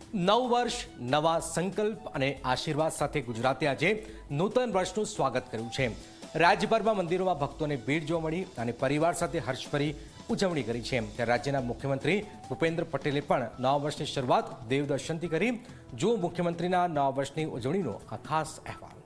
નવ વર્ષ નવા સંકલ્પ અને આશીર્વાદ સાથે ગુજરાતે આજે નૂતન વર્ષનું સ્વાગત કર્યું છે। રાજ્યભરમાં મંદિરોમાં ભક્તોને ભીડ જોવા મળી અને પરિવાર સાથે હર્ષભરી ઉજવણી કરી છે। ત્યારે રાજ્યના મુખ્યમંત્રી ભૂપેન્દ્ર પટેલે પણ નવા વર્ષની શરૂઆત દેવદર્શનથી કરી। જો મુખ્યમંત્રીના નવા વર્ષની ઉજવણીનો આ ખાસ અહેવાલ।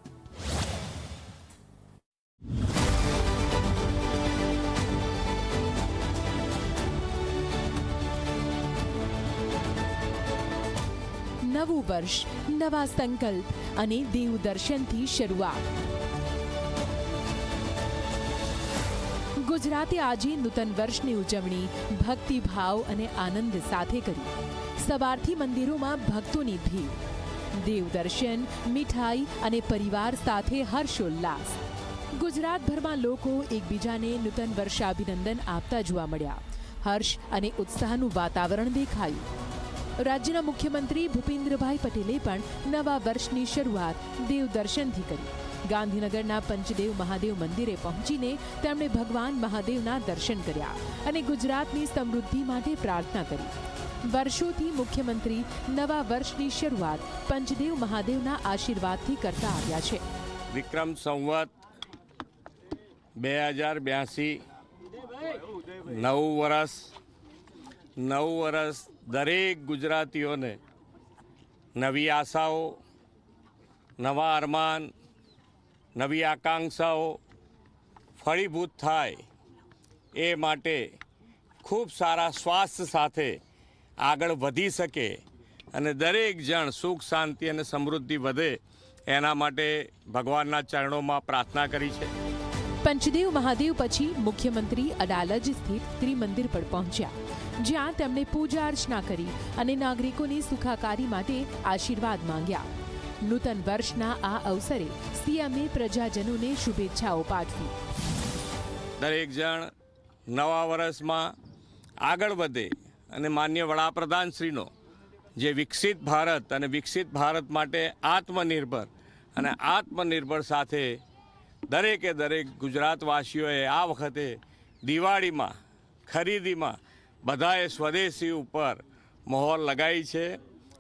નવું વર્ષ, નવા સંકલ્પ અને દેવદર્શનથી શરૂઆત। ગુજરાતે આજે નૂતન વર્ષની ઉજવણી ભક્તિભાવ અને આનંદ સાથે કરી। સવારથી મંદિરોમાં ભક્તોની ભીડ, દેવદર્શન, મીઠાઈ અને પરિવાર સાથે હર્ષોલ્લાસ। ગુજરાતભરમાં લોકો એકબીજાને નૂતન વર્ષાભિનંદન આપતા જોવા મળ્યા। હર્ષ અને ઉત્સાહનું વાતાવરણ દેખાયું। રાજ્યના મુખ્યમંત્રી ભૂપેન્દ્રભાઈ પટેલે પણ નવા વર્ષની શરૂઆત દેવદર્શનથી કરી। ગાંધીનગરના પંચદેવ મહાદેવ મંદિરે પહોંચીને તેમણે ભગવાન મહાદેવના દર્શન કર્યા અને ગુજરાતની સમૃદ્ધિ માટે પ્રાર્થના કરી। વર્ષોથી મુખ્યમંત્રી નવા વર્ષની શરૂઆત પંચદેવ મહાદેવના આશીર્વાદથી કરતા આવ્યા છે। વિક્રમ સંવત 2082 નવું વર્ષ દરેક ગુજરાતીઓને નવી આશાઓ, નવા અરમાન, નવી આકાંક્ષાઓ ફળીભૂત થાય એ માટે ખૂબ સારા સ્વાસ્થ્ય સાથે આગળ વધી શકે અને દરેક જણ સુખ, શાંતિ અને સમૃદ્ધિ વધે એના માટે ભગવાનના ચરણોમાં પ્રાર્થના કરી છે। પંચદેવ મહાદેવ પછી મુખ્યમંત્રી અડાલજ સ્થિત ત્રિમંદિર પર પહોંચ્યા, જ્યાં તેમણે પૂજા અર્ચના કરી અને નાગરિકોની સુખાકારી માટે આશીર્વાદ માંગ્યા। નૂતન વર્ષના આ અવસરે સીએમએ પ્રજાજનોને શુભેચ્છાઓ પાઠવી। દરેક જણ નવા વર્ષમાં આગળ વધે અને માનનીય વડાપ્રધાનશ્રીનો જે વિકસિત ભારત અને વિકસિત ભારત માટે આત્મનિર્ભર અને આત્મનિર્ભર સાથે દરેકે દરેક ગુજરાતવાસીઓએ આ વખતે દિવાળીમાં ખરીદીમાં બધાએ સ્વદેશી ઉપર મહોર લગાવી છે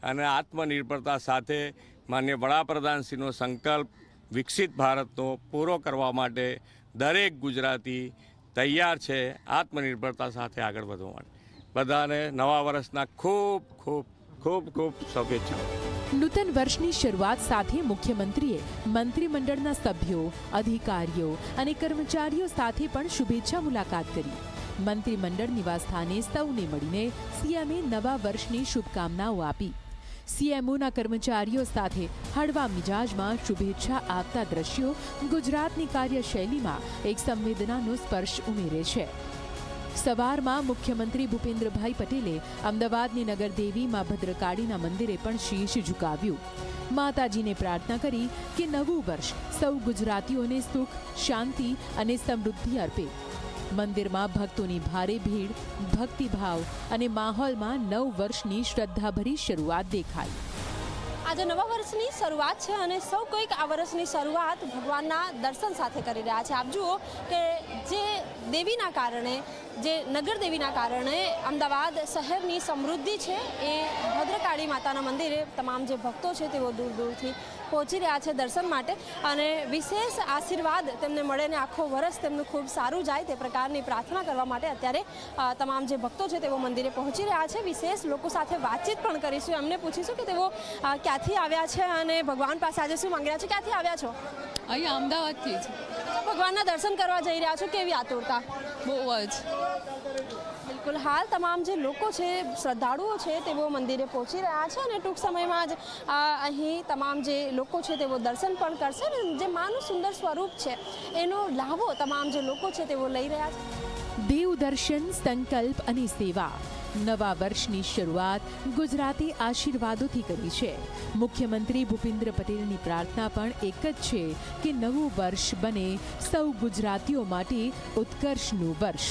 અને આત્મનિર્ભરતા સાથે માનનીય વડાપ્રધાનશ્રીનો સંકલ્પ વિકસિત ભારતનો પૂરો કરવા માટે દરેક ગુજરાતી તૈયાર છે આત્મનિર્ભરતા સાથે આગળ વધવા માટે। બધાને નવા વર્ષના ખૂબ ખૂબ ખૂબ ખૂબ શુભેચ્છાઓ। નૂતન વર્ષની શરૂઆત સાથે મુખ્યમંત્રીએ મંત્રીમંડળના સભ્યો, અધિકારીઓ અને કર્મચારીઓ સાથે પણ શુભેચ્છા મુલાકાત કરી। મંત્રીમંડળ નિવાસસ્થાને સૌને મળીને સીએમએ નવા વર્ષની શુભકામનાઓ આપી। સીએમઓના કર્મચારીઓ સાથે હળવા મિજાજમાં શુભેચ્છા આપતા દ્રશ્યો ગુજરાતની કાર્યશૈલીમાં એક સંવેદનાનો સ્પર્શ ઉમેરે છે। સવારમાં મુખ્યમંત્રી ભૂપેન્દ્રભાઈ પટેલે અમદાવાદની નગરદેવી મા ભદ્રકાળીના મંદિરે પણ શીશ ઝુકાવ્યું। માતાજીને પ્રાર્થના કરી કે નવું વર્ષ સૌ ગુજરાતીઓને સુખ, શાંતિ અને સમૃદ્ધિ અર્પે। મંદિરમાં ભક્તોની ભારે ભીડ, ભક્તિભાવ અને માહોલમાં નવ વર્ષની શ્રદ્ધાભરી શરૂઆત દેખાઈ। આજે નવા વર્ષની શરૂઆત છે અને સૌ કોઈક આ વર્ષની શરૂઆત ભગવાનના દર્શન સાથે કરી રહ્યા છે। આપ જુઓ કે જે દેવીના કારણે, જે નગર દેવીના કારણે અમદાવાદ શહેરની સમૃદ્ધિ છે એ ભદ્રકાળી માતાના મંદિરે તમામ જે ભક્તો છે તેઓ દૂર દૂરથી પહોંચી રહ્યા છે દર્શન માટે અને વિશેષ આશીર્વાદ તેમને મળે ને આખો વર્ષ તેમનું ખૂબ સારું જાય તે પ્રકારની પ્રાર્થના કરવા માટે અત્યારે તમામ જે ભક્તો છે તેઓ મંદિરે પહોંચી રહ્યા છે। વિશેષ લોકો સાથે વાતચીત પણ કરીશું, એમને પૂછીશું કે તેઓ ક્યાંથી આવ્યા છે અને ભગવાન પાસે આજે શું માંગી રહ્યા છે। ક્યાંથી આવ્યા છો? અહીંયા અમદાવાદથી જ। ભગવાનના દર્શન કરવા જઈ રહ્યા છો, કેવી આતુરતા? બહુ જ। બિલકુલ, હાલ તમામ જે લોકો છે, શ્રદ્ધાળુઓ છે, તેઓ મંદિરે પહોંચી રહ્યા છે અને ટૂંક સમયમાં જ અહીં તમામ જે લોકો છે તેઓ દર્શન પણ કરશે અને જે માનું સુંદર સ્વરૂપ છે એનો લાભો તમામ જે લોકો છે તેઓ લઈ રહ્યા છે। દેવદર્શન, સંકલ્પ અને સેવા। નવા વર્ષની શરૂઆત ગુજરાતે આશીર્વાદોથી કરી છે। મુખ્યમંત્રી ભૂપેન્દ્ર પટેલની પ્રાર્થના પણ એક જ છે કે નવું વર્ષ બને સૌ ગુજરાતીઓ માટે ઉત્કર્ષનું વર્ષ।